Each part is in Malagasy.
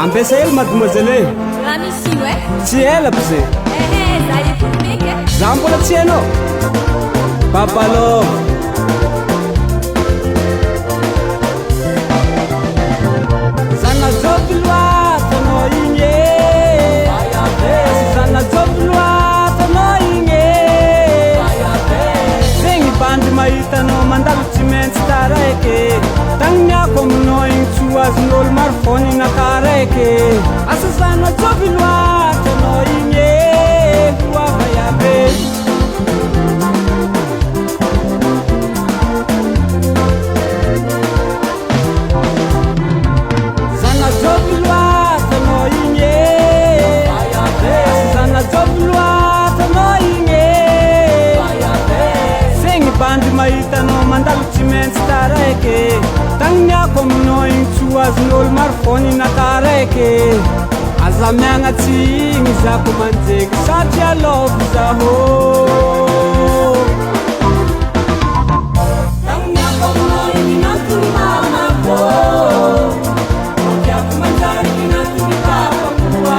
Ambessa ela mademoiselle e. Raha misy ino e? Tsy ela bze. Za ekonomika e. Za mbola tsy hainao. Babalo. Zana joby loatanao igny e. Zana joby loatanao igny e. Zegny bandy mahitanao mandalo tsy maintsy taraiky. Tagniniako aminao igny tsy ho azon'olo maro fony nakaraiky. Asa zana joby loatanao igny e. Hoava iabe. Zana joby loatanao igny e. Zana joby loatanao igny e. Zegny bandy mahitanao mandalo tsy maintsy taraiky. Tagniniako aminao igny tsy ho azon'olo maro fony nakaraiky. Aza miagnatsy igny zako manjeky satria lôvo zaho. Tagniniako aminao igny nantony mamako. Tiako manjary nantony papako.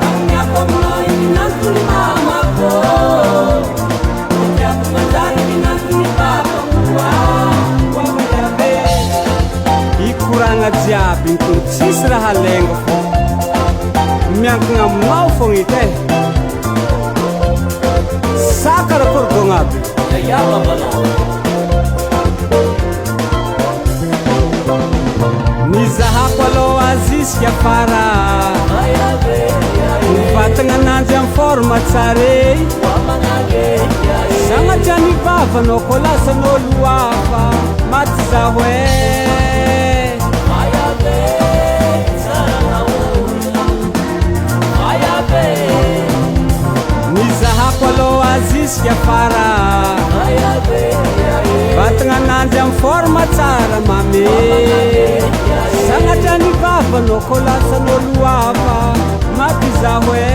Tagniniako aminao igny nantony mamako. Tiako manjary nantony papako. Wavayabe ikoragna jiaby ko tsisy raha lengo fô. Miankina aminao fogna ity e. Saka rakôrdogna aby. Nizahako aloha azy izy afara. Nivatagna ananjy amin'ny forme tsare. Sagnatria nivavanao ko lasan'olo hafa. Maty zaho e. Nizahako aloha azy izy afara. Vatagna ananjy amin'ny forme tsara mame. Sagnatria nivavanao ko lasan'olo hafa. Maty zaho e.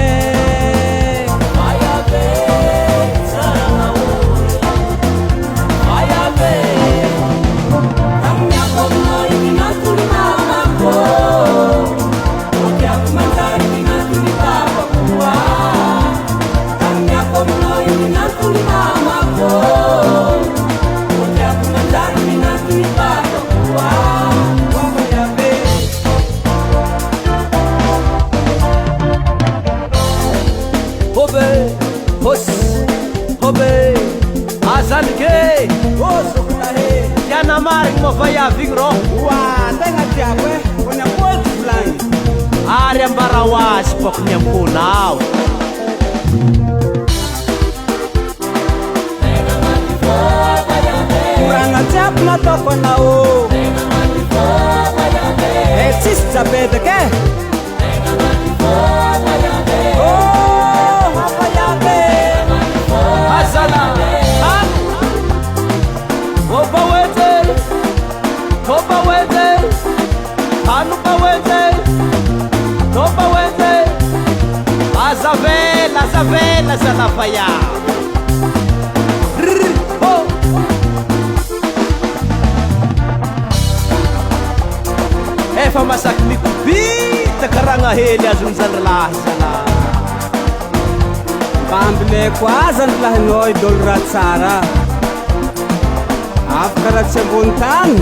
Azalike Osokonahe yana marigny mavayavigny rô. wa tegna tiako e. Kony amboly volagny. Ary ambara ho azy bako ny amponao. Koragna jiaby nataoko anao. E tsisy jabedaka e. Oh, hafayabe. Azala oba wete toba wete anuba wete toba wete azavela azavela zalafaya efa masaky mikobita karagna hely azon'zandrolahy zala. Pambileko aza ny lahinao idolo raha tsara. Afaka raha tsy ambony tany.